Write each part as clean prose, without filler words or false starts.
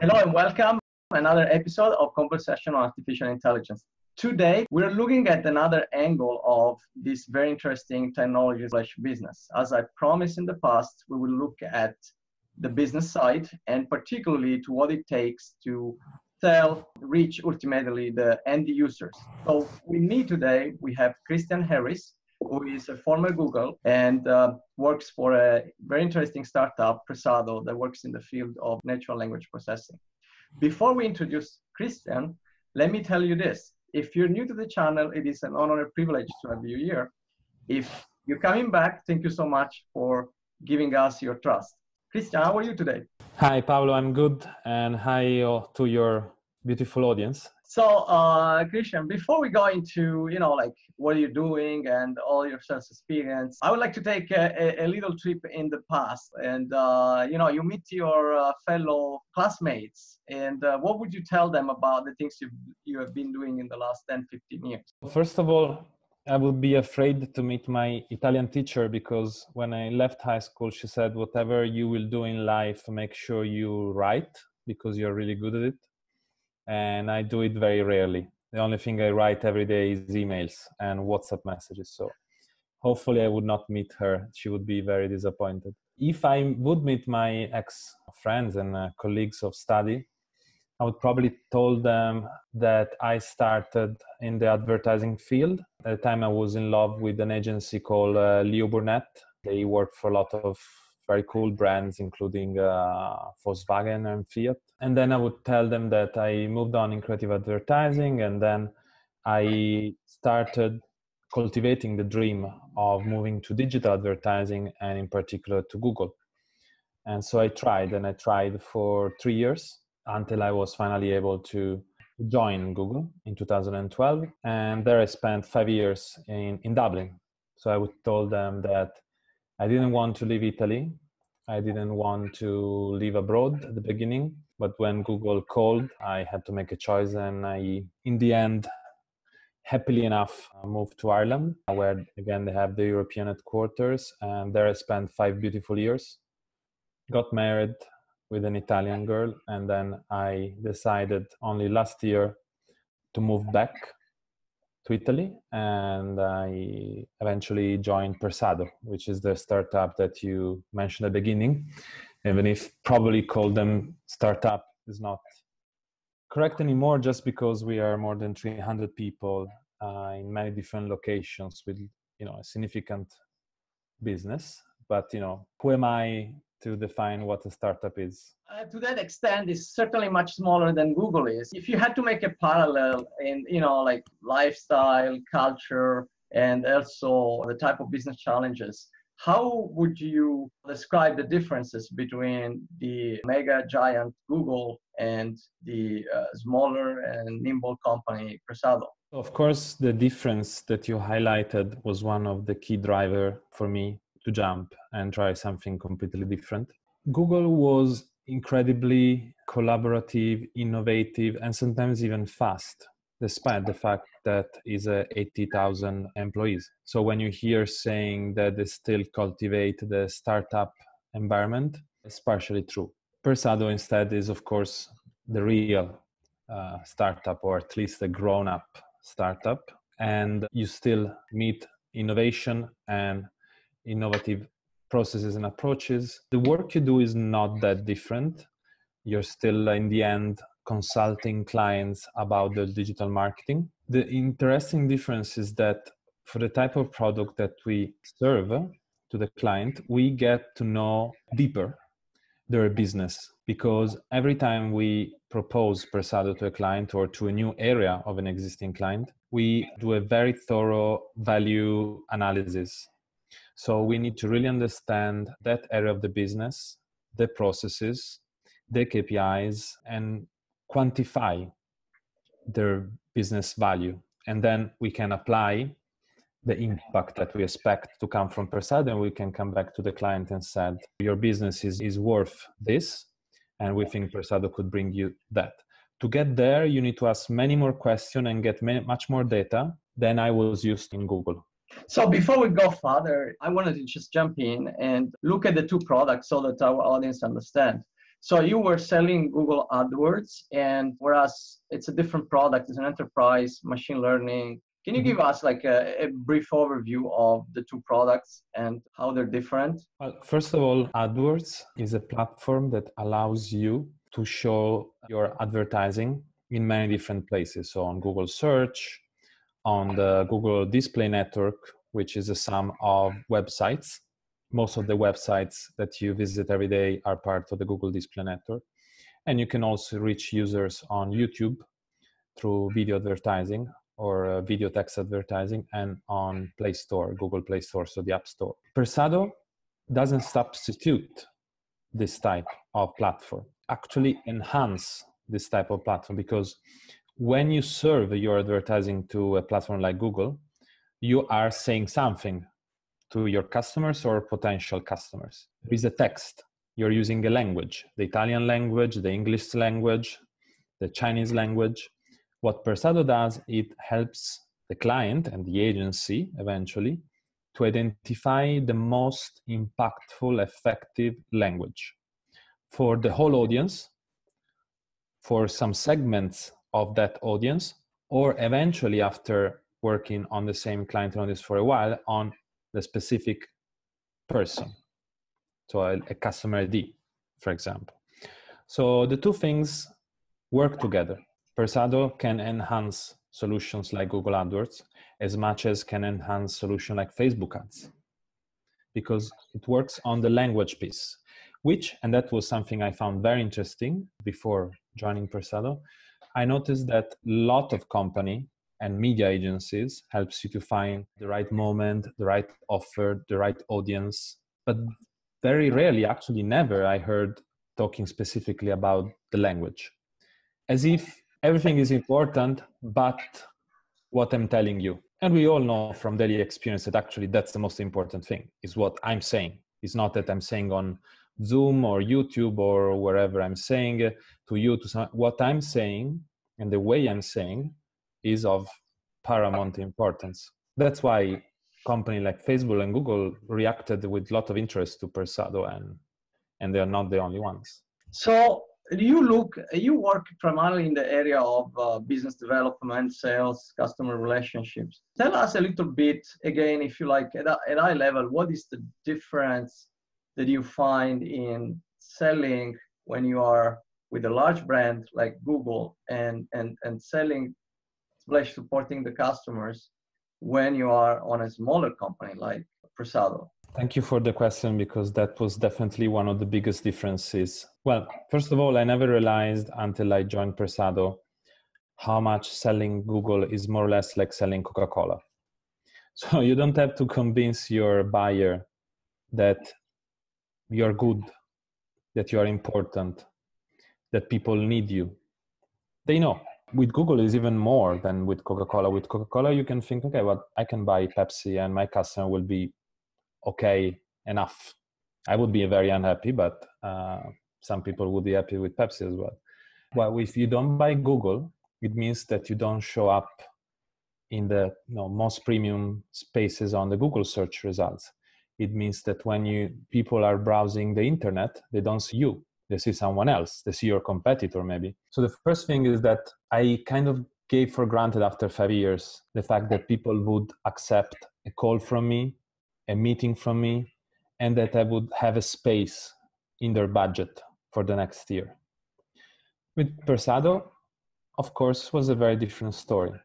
Hello and welcome to another episode of Conversation on Artificial Intelligence. Today, we're looking at another angle of this very interesting technology/business. As I promised in the past, we will look at the business side and particularly to what it takes to reach ultimately the end users. So with me today, we have Cristian Harris, who is a former Google and works for a very interesting startup, Persado, that works in the field of natural language processing. Before we introduce Cristian, let me tell you this. If you're new to the channel, it is an honor and privilege to have you here. If you're coming back, thank you so much for giving us your trust. Cristian, how are you today? Hi, Paolo, I'm good. And hi to your beautiful audience. So, Cristian, before we go into, what you're doing and all your sales experience, I would like to take a little trip in the past. And, you meet your fellow classmates. And what would you tell them about the things you have been doing in the last 10, 15 years? First of all, I would be afraid to meet my Italian teacher because when I left high school, she said, whatever you will do in life, make sure you write because you're really good at it. And I do it very rarely. The only thing I write every day is emails and WhatsApp messages. So hopefully I would not meet her. She would be very disappointed. If I would meet my ex-friends and colleagues of study, I would probably told them that I started in the advertising field. At the time I was in love with an agency called Leo Burnett. They worked for a lot of very cool brands, including Volkswagen and Fiat. And then I would tell them that I moved on in creative advertising, and then I started cultivating the dream of moving to digital advertising and in particular to Google. And so I tried for 3 years until I was finally able to join Google in 2012. And there I spent 5 years in Dublin. So I would told them that I didn't want to leave Italy. I didn't want to live abroad at the beginning. But when Google called, I had to make a choice. And I, in the end, happily enough, moved to Ireland, where, again, they have the European headquarters. And there I spent 5 beautiful years. Got married with an Italian girl. And then I decided only last year to move back to Italy, and I eventually joined Persado, which is the startup that you mentioned at the beginning. Even if probably call them startup is not correct anymore, just because we are more than 300 people in many different locations with, a significant business. But, who am I to define what a startup is? To that extent, it's certainly much smaller than Google is. If you had to make a parallel in, like lifestyle, culture, and also the type of business challenges, how would you describe the differences between the mega giant Google and the smaller and nimble company Persado? Of course, the difference that you highlighted was one of the key drivers for me to jump and try something completely different. Google was incredibly collaborative, innovative, and sometimes even fast, despite the fact that it's 80,000 employees. So when you hear saying that they still cultivate the startup environment, it's partially true. Persado instead is, of course, the real startup, or at least a grown-up startup. And you still meet innovation and innovative processes and approaches. The work you do is not that different. You're still, in the end, consulting clients about the digital marketing. The interesting difference is that for the type of product that we serve to the client, we get to know deeper their business, because every time we propose Persado to a client or to a new area of an existing client, we do a very thorough value analysis. So we need to really understand that area of the business, the processes, the KPIs, and quantify their business value. And then we can apply the impact that we expect to come from Persado, and we can come back to the client and said, your business is worth this, and we think Persado could bring you that. To get there, you need to ask many more questions and get much more data than I was used in Google. So before we go further, I wanted to just jump in and look at the two products so that our audience understand. So you were selling Google AdWords, and whereas it's a different product, it's an enterprise machine learning. Can you give us like a brief overview of the two products and how they're different? Well, first of all, AdWords is a platform that allows you to show your advertising in many different places. So on Google Search, on the Google Display Network, which is a sum of websites. Most of the websites that you visit every day are part of the Google Display Network. And you can also reach users on YouTube through video advertising or video text advertising, and on Play Store, Google Play Store, so the App Store. Persado doesn't substitute this type of platform, actually enhance this type of platform, because when you serve your advertising to a platform like Google, you are saying something to your customers or potential customers. There is a text. You're using a language, the Italian language, the English language, the Chinese language. What Persado does, it helps the client and the agency eventually to identify the most impactful, effective language for the whole audience, for some segments of that audience, or eventually, after working on the same client audience for a while, on the specific person. So a customer ID, for example. So the two things work together. Persado can enhance solutions like Google AdWords as much as can enhance solutions like Facebook ads, because it works on the language piece, which, and that was something I found very interesting before joining Persado, I noticed that a lot of company and media agencies helps you to find the right moment, the right offer, the right audience. But very rarely, actually never, I heard talking specifically about the language. As if everything is important, but what I'm telling you. And we all know from daily experience that actually that's the most important thing, is what I'm saying. It's not that I'm saying on Zoom or YouTube or wherever I'm saying to you, what I'm saying and the way I'm saying is of paramount importance. That's why company like Facebook and Google reacted with a lot of interest to Persado, and they're not the only ones. So you work primarily in the area of business development, sales, customer relationships. Tell us a little bit, again, if you like, at eye level, what is the difference that you find in selling when you are with a large brand like Google and selling / supporting the customers when you are on a smaller company like Persado? Thank you for the question, because that was definitely one of the biggest differences. Well, first of all, I never realized until I joined Persado how much selling Google is more or less like selling Coca-Cola. So you don't have to convince your buyer that you're good, that you are important, that people need you. They know. With Google is even more than with Coca-Cola. With Coca-Cola, you can think, okay, well, I can buy Pepsi and my customer will be okay enough. I would be very unhappy, but some people would be happy with Pepsi as well. Well, if you don't buy Google, it means that you don't show up in the most premium spaces on the Google search results. It means that when people are browsing the internet, they don't see you. They see someone else. They see your competitor maybe. So the first thing is that I kind of gave for granted after 5 years the fact that people would accept a call from me, a meeting from me, and that I would have a space in their budget for the next year. With Persado, of course, was a very different story,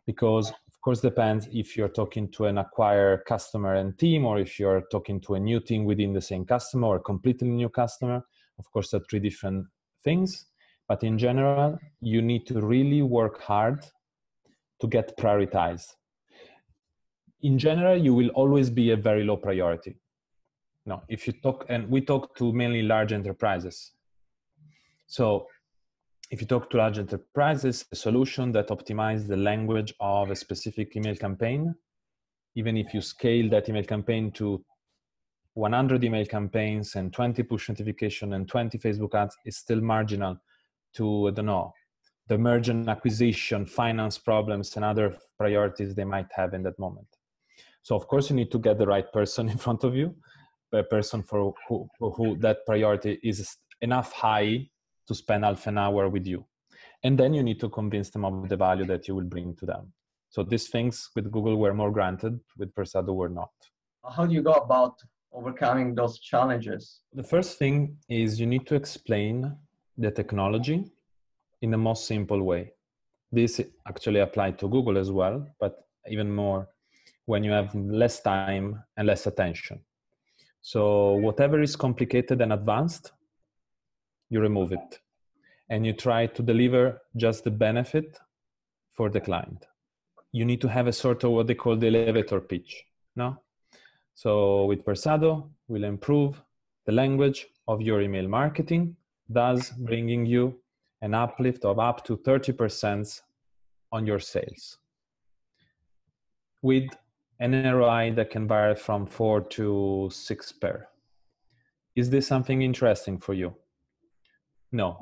because of course depends if you're talking to an acquired customer and team, or if you're talking to a new team within the same customer or a completely new customer. Of course, they're 3 different things, but in general, you need to really work hard to get prioritized. In general, you will always be a very low priority. No, if you talk, and we talk to mainly large enterprises. So if you talk to large enterprises, a solution that optimizes the language of a specific email campaign, even if you scale that email campaign to 100 email campaigns and 20 push notification and 20 Facebook ads, is still marginal to, I don't know, the merger and acquisition, finance problems, and other priorities they might have in that moment. So of course you need to get the right person in front of you, a person for who that priority is enough high to spend half an hour with you. And then you need to convince them of the value that you will bring to them. So these things with Google were more granted, with Persado were not. How do you go about overcoming those challenges? The first thing is you need to explain the technology in the most simple way. This actually applied to Google as well, but even more when you have less time and less attention. So whatever is complicated and advanced, you remove it. And you try to deliver just the benefit for the client. You need to have a sort of what they call the elevator pitch. No? So with Persado, we'll improve the language of your email marketing, thus bringing you an uplift of up to 30% on your sales, with an ROI that can vary from 4 to 6 per. Is this something interesting for you? No.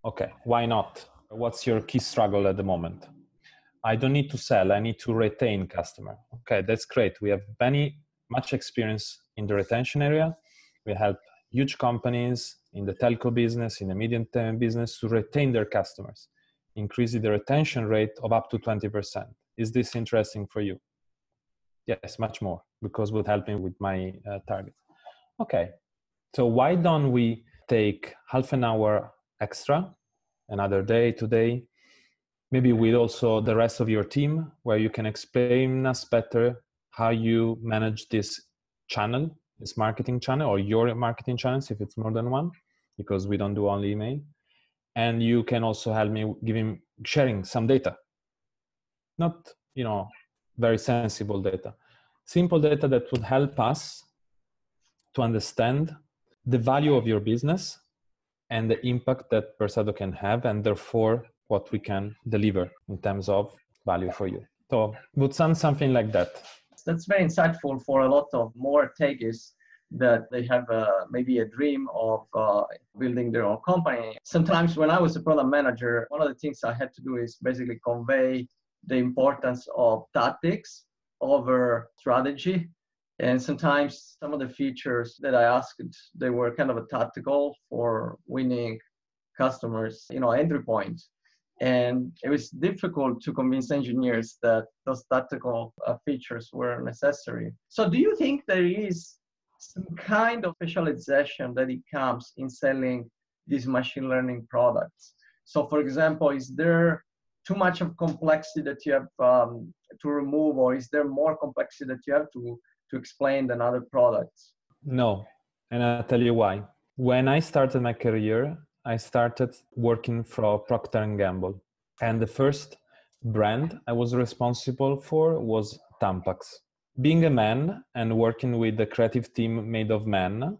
Okay, why not? What's your key struggle at the moment? I don't need to sell, I need to retain customer. Okay, that's great. We have much experience in the retention area. We help huge companies in the telco business, in the medium-term business to retain their customers, increasing the retention rate of up to 20%. Is this interesting for you? Yes, much more, because it would help me with my target. Okay, so why don't we take half an hour extra, another day today, maybe with also the rest of your team, where you can explain us better how you manage this channel, this marketing channel, or your marketing channels, if it's more than one, because we don't do only email. And you can also help me sharing some data. Not, very sensible data. Simple data that would help us to understand the value of your business and the impact that Persado can have, and therefore what we can deliver in terms of value for you. So would sound something like that. That's very insightful for a lot of more techies that they have maybe a dream of building their own company. Sometimes when I was a product manager, one of the things I had to do is basically convey the importance of tactics over strategy. And sometimes some of the features that I asked, they were kind of a tactical for winning customers, entry point. And it was difficult to convince engineers that those tactical features were necessary. So do you think there is some kind of specialization that it comes in selling these machine learning products? So for example, is there too much of complexity that you have to remove, or is there more complexity that you have to explain than other products? No, and I'll tell you why. When I started my career, I started working for Procter & Gamble. And the first brand I was responsible for was Tampax. Being a man and working with a creative team made of men,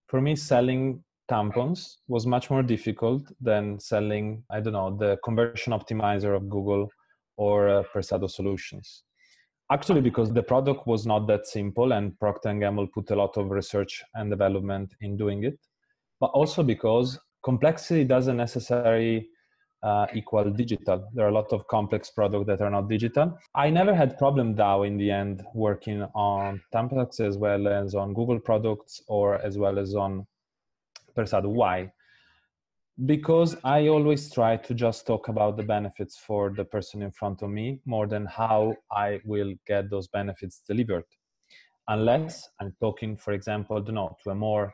for me, selling tampons was much more difficult than selling, the conversion optimizer of Google or Persado solutions. Actually, because the product was not that simple and Procter & Gamble put a lot of research and development in doing it, but also because complexity doesn't necessarily equal digital. There are a lot of complex products that are not digital. I never had problem though in the end working on Tampax as well as on Google products or as well as on Persado. Why? Because I always try to just talk about the benefits for the person in front of me more than how I will get those benefits delivered. Unless I'm talking, for example, to a more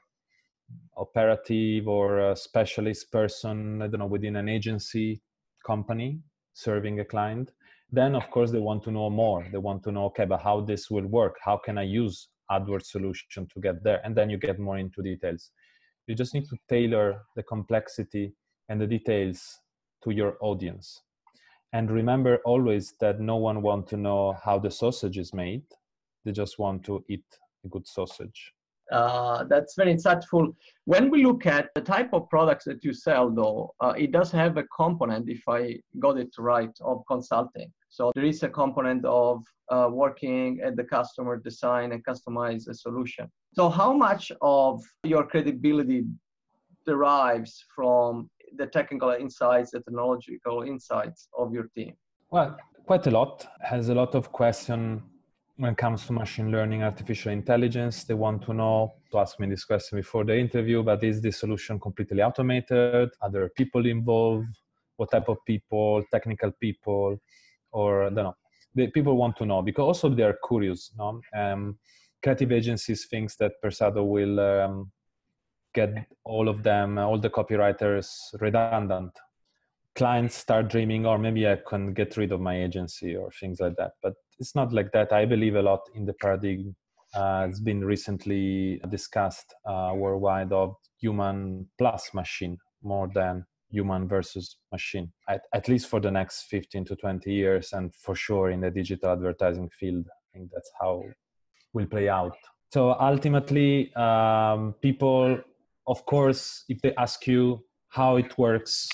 operative or a specialist person, within an agency company serving a client, then of course they want to know more. They want to know, okay, but how this will work? How can I use AdWords solution to get there? And then you get more into details. You just need to tailor the complexity and the details to your audience. And remember always that no one wants to know how the sausage is made. They just want to eat a good sausage. That's very insightful. When we look at the type of products that you sell, though, it does have a component, if I got it right, of consulting. So there is a component of working at the customer, design and customize a solution. So how much of your credibility derives from the technical insights, the technological insights of your team? Well, quite a lot. Has a lot of question when it comes to machine learning, artificial intelligence, they want to know, to ask me this question before the interview, but is this solution completely automated? Are there people involved? What type of people, technical people, or I don't know. The people want to know because also they are curious. No? Creative agencies thinks that Persado will get all of them, all the copywriters redundant. Clients start dreaming, or maybe I can get rid of my agency or things like that. But it's not like that. I believe a lot in the paradigm. It's been recently discussed worldwide of human plus machine more than human versus machine, at least for the next 15 to 20 years. And for sure in the digital advertising field, I think that's how it will play out. So ultimately, people, of course, if they ask you how it works,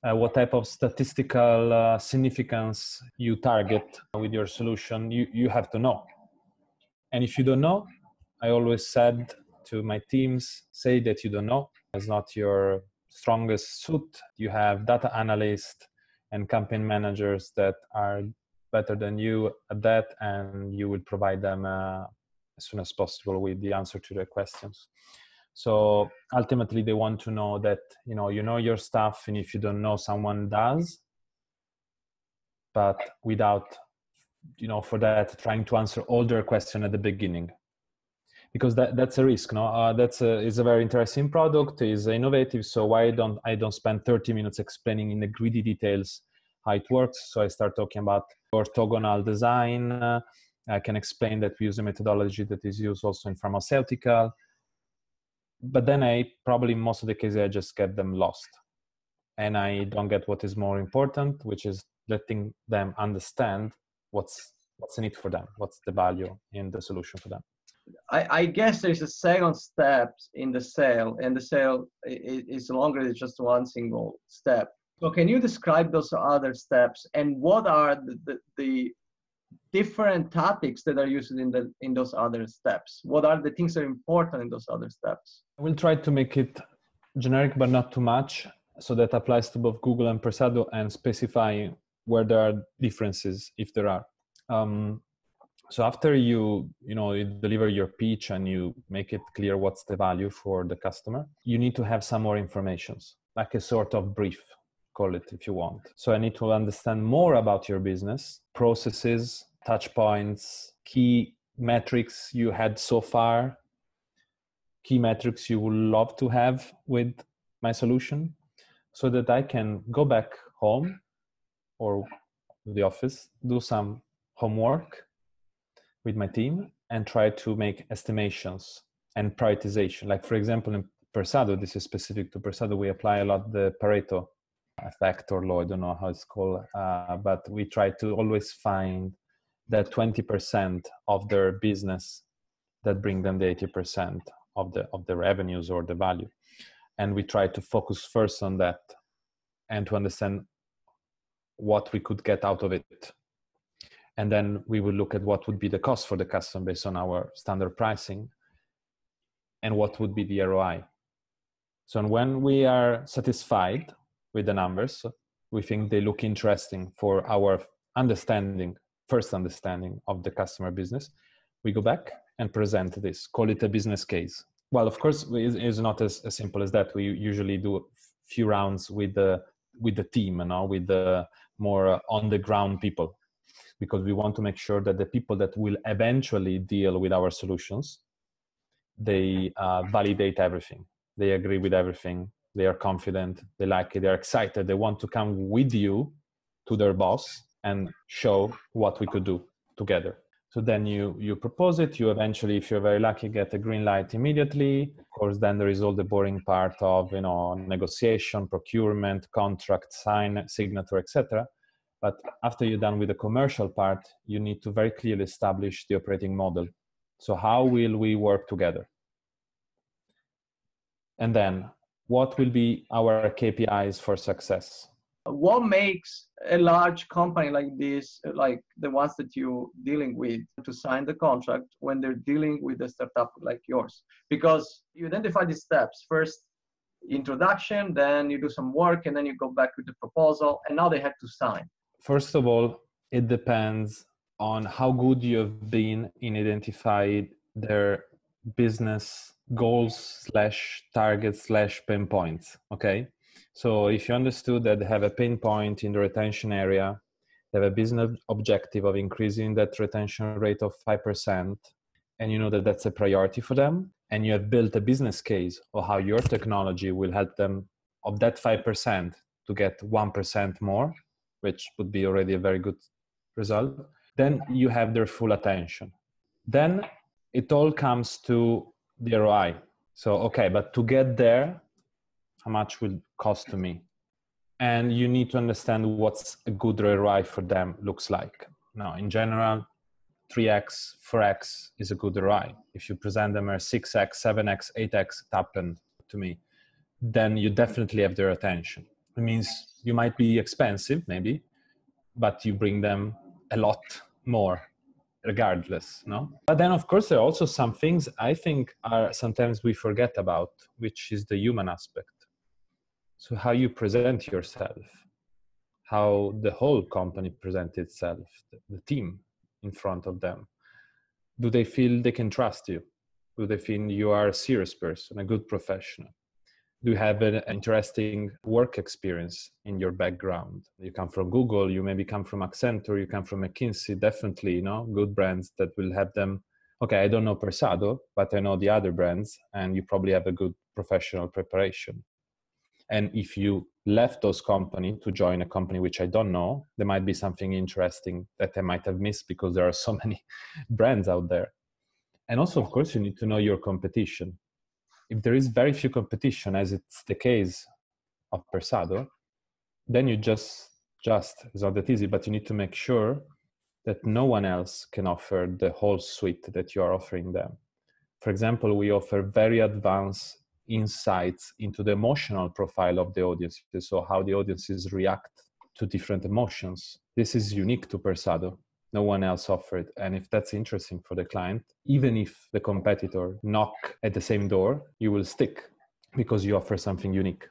what type of statistical significance you target with your solution, you have to know. And if you don't know, I always said to my teams, say that you don't know. It's not your strongest suit. You have data analysts and campaign managers that are better than you at that, and you will provide them as soon as possible with the answer to their questions. So ultimately, they want to know that you know your stuff, and if you don't know, someone does. But without, for that, trying to answer all their questions at the beginning, because that's a risk. No, it's a very interesting product. Is innovative. So why don't I spend 30 minutes explaining in the greedy details how it works? So I start talking about orthogonal design. I can explain that we use a methodology that is used also in pharmaceutical. But then I probably, most of the cases, I just get them lost. And I don't get what is more important, which is letting them understand what's in it for them, what's the value in the solution for them. I guess there's a second step in the sale, and the sale is longer than just one single step. So can you describe those other steps, and what are the different topics that are used in those other steps? What are the things that are important in those other steps? I will try to make it generic, but not too much, so that applies to both Google and Persado, and specify where there are differences, if there are. So after you deliver your pitch and you make it clear what's the value for the customer, you need to have some more information, like a sort of brief, call it if you want. So I need to understand more about your business, processes, touch points, key metrics you had so far, key metrics you would love to have with my solution, so that I can go back home or the office, do some homework with my team and try to make estimations and prioritization. Like, for example, in Persado, this is specific to Persado, we apply a lot the Pareto effect or law, I don't know how it's called, but we try to always find that 20% of their business that bring them the 80% of the revenues or the value. And we try to focus first on that and to understand what we could get out of it. And then we will look at what would be the cost for the customer based on our standard pricing and what would be the ROI. So when we are satisfied with the numbers, we think they look interesting for our first understanding of the customer business, we go back and present this, call it a business case. Well, of course, it's not as simple as that. We usually do a few rounds with the team, with the more on the ground people, because we want to make sure that the people that will eventually deal with our solutions, they validate everything. They agree with everything. They are confident. They like it. They're excited. They want to come with you to their boss and show what we could do together. So then you propose it. You eventually, if you're very lucky, get a green light immediately. Of course, then there is all the boring part of negotiation, procurement, contract, signature, etc. But after you're done with the commercial part, you need to very clearly establish the operating model. So how will we work together? And then what will be our KPIs for success? What makes a large company like this, like the ones that you're dealing with, to sign the contract when they're dealing with a startup like yours? Because you identify these steps. First, introduction, then you do some work, and then you go back with the proposal, and now they have to sign. First of all, it depends on how good you have been in identifying their business goals / targets / pain points. Okay. So if you understood that they have a pain point in the retention area, they have a business objective of increasing that retention rate of 5%, and you know that that's a priority for them, and you have built a business case of how your technology will help them of that 5% to get 1% more, which would be already a very good result, then you have their full attention. Then it all comes to the ROI. So, okay, but to get there, how much will it cost to me? And you need to understand what's a good ROI for them looks like. Now, in general, 3x, 4x is a good ROI. If you present them as 6x, 7x, 8x, it happened to me, then you definitely have their attention. It means you might be expensive, maybe, but you bring them a lot more regardless, no? But then, of course, there are also some things I think are sometimes we forget about, which is the human aspect. So how you present yourself, how the whole company presents itself, the team in front of them. Do they feel they can trust you? Do they feel you are a serious person, a good professional? Do you have an interesting work experience in your background? You come from Google, you maybe come from Accenture, you come from McKinsey, definitely, you know, good brands that will have them. Okay, I don't know Persado, but I know the other brands, and you probably have a good professional preparation. And if you left those companies to join a company which I don't know, there might be something interesting that I might have missed because there are so many brands out there. And also, of course, you need to know your competition. If there is very few competition, as it's the case of Persado, then you just it's not that easy, but you need to make sure that no one else can offer the whole suite that you are offering them. For example, we offer very advanced insights into the emotional profile of the audience, so how the audiences react to different emotions. This is unique to Persado. No one else offered. And if that's interesting for the client, even if the competitor knock at the same door, you will stick because you offer something unique.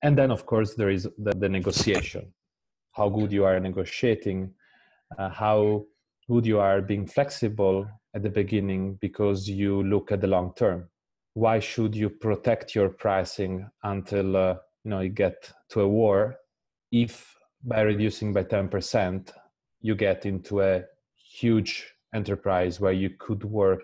And then, of course, there is the negotiation. How good you are negotiating, how good you are being flexible at the beginning because you look at the long term. Why should you protect your pricing until you get to a war if by reducing by 10% you get into a huge enterprise where you could work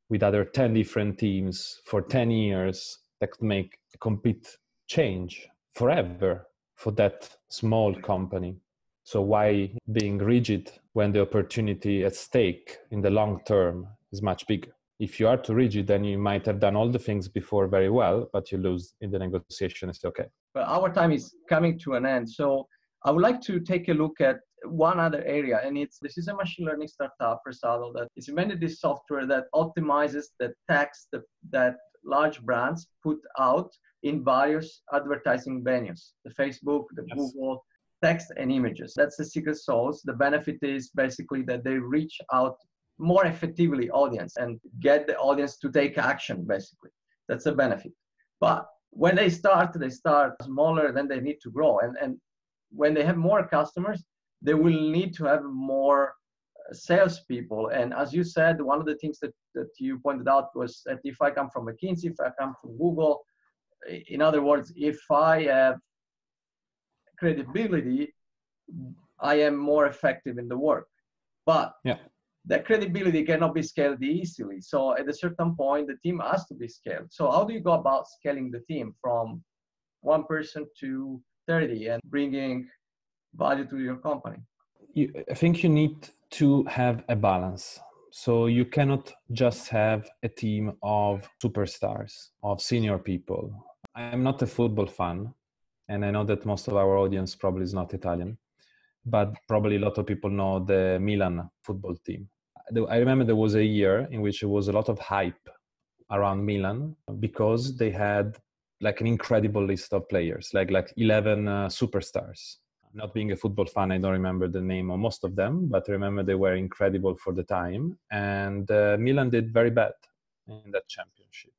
with other 10 different teams for 10 years that could make a complete change forever for that small company? So why being rigid when the opportunity at stake in the long term is much bigger? If you are too rigid, then you might have done all the things before very well, but you lose in the negotiation. It's okay. Well, our time is coming to an end. So I would like to take a look at one other area, and this is a machine learning startup, Persado, that is invented this software that optimizes the text that large brands put out in various advertising venues, the Facebook, the Yes. Google, text and images. That's the secret sauce. The benefit is basically that they reach out more effectively audience and get the audience to take action, basically. That's the benefit. But when they start smaller, then they need to grow. And when they have more customers, they will need to have more salespeople. And as you said, one of the things that you pointed out was that if I come from McKinsey, if I come from Google, in other words, if I have credibility, I am more effective in the work. But that credibility cannot be scaled easily. So at a certain point, the team has to be scaled. So how do you go about scaling the team from 1 person to 30 and bringing value to your company? I think you need to have a balance. So you cannot just have a team of superstars, of senior people. I'm not a football fan, and I know that most of our audience probably is not Italian, but probably a lot of people know the Milan football team. I remember there was a year in which there was a lot of hype around Milan because they had like an incredible list of players, like 11 superstars. Not being a football fan, I don't remember the name of most of them, but I remember they were incredible for the time. And Milan did very bad in that championship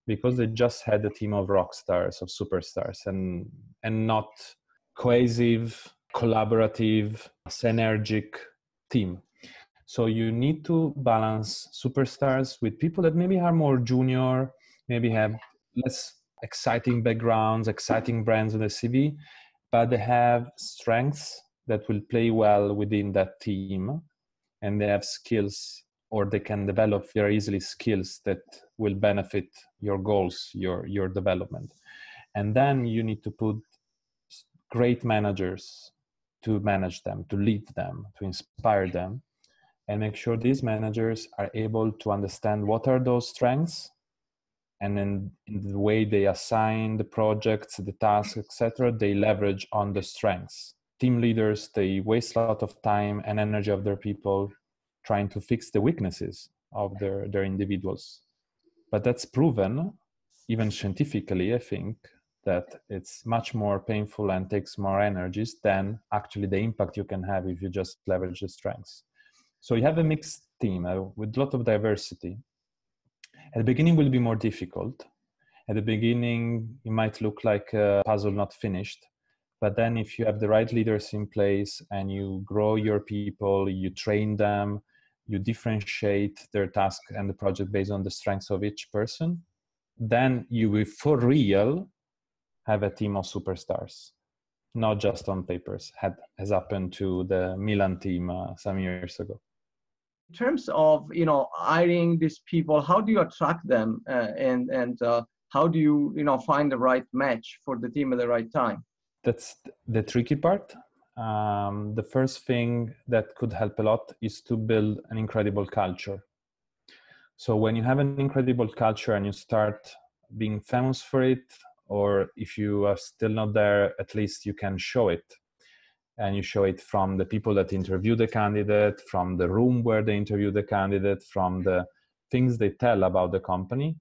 because they just had a team of rock stars, of superstars, and not cohesive, collaborative, synergic team. So you need to balance superstars with people that maybe are more junior, maybe have less exciting backgrounds, exciting brands on the CV, but they have strengths that will play well within that team, and they have skills, or they can develop very easily skills that will benefit your goals, your development. And then you need to put great managers to manage them, to lead them, to inspire them, and make sure these managers are able to understand what are those strengths, and then in the way they assign the projects, the tasks, etc., they leverage on the strengths. Team leaders, they waste a lot of time and energy of their people trying to fix the weaknesses of their individuals. But that's proven, even scientifically, I think, that it's much more painful and takes more energies than actually the impact you can have if you just leverage the strengths. So you have a mixed team with a lot of diversity. At the beginning, it will be more difficult. At the beginning, it might look like a puzzle not finished. But then if you have the right leaders in place and you grow your people, you train them, you differentiate their task and the project based on the strengths of each person, then you will for real have a team of superstars, not just on papers, has happened to the Milan team some years ago. In terms of hiring these people, how do you attract them, and how do you find the right match for the team at the right time? That's the tricky part. The first thing that could help a lot is to build an incredible culture. So when you have an incredible culture and you start being famous for it, or if you are still not there, at least you can show it. And you show it from the people that interview the candidate, from the room where they interview the candidate, from the things they tell about the company,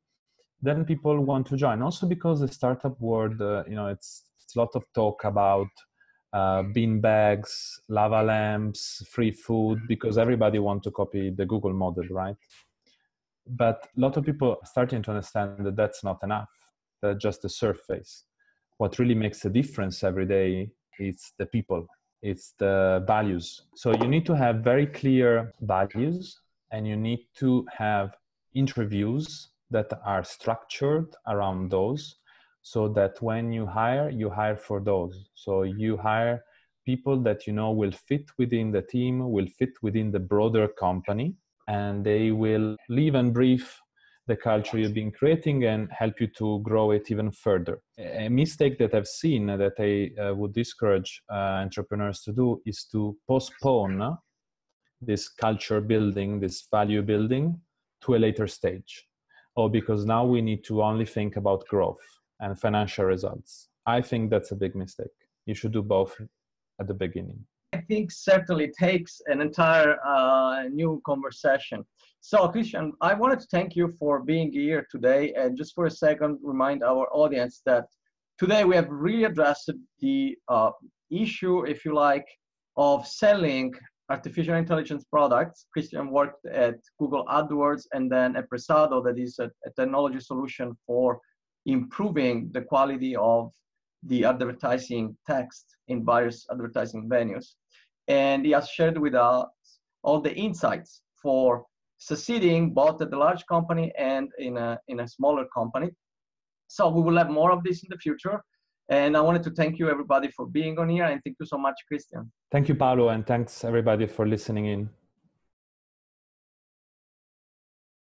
then people want to join. Also because the startup world, it's a lot of talk about bean bags, lava lamps, free food, because everybody wants to copy the Google model, right? But a lot of people are starting to understand that that's not enough. That's just the surface. What really makes a difference every day is the people. It's the values. So you need to have very clear values, and you need to have interviews that are structured around those, so that when you hire for those. So you hire people that will fit within the team, will fit within the broader company, and they will live and breathe the culture you've been creating and help you to grow it even further. A mistake that I've seen that I would discourage entrepreneurs to do is to postpone this culture building, this value building, to a later stage. Or because now we need to only think about growth and financial results. I think that's a big mistake. You should do both at the beginning. I think certainly takes an entire new conversation. So Cristian, I wanted to thank you for being here today, and just for a second remind our audience that today we have really addressed the issue, if you like, of selling artificial intelligence products. Cristian worked at Google AdWords and then at Persado, that is a technology solution for improving the quality of the advertising text in various advertising venues. And he has shared with us all the insights for succeeding both at the large company and in a smaller company. So we will have more of this in the future. And I wanted to thank you everybody for being on here, and thank you so much, Cristian. Thank you, Paolo, and thanks everybody for listening in.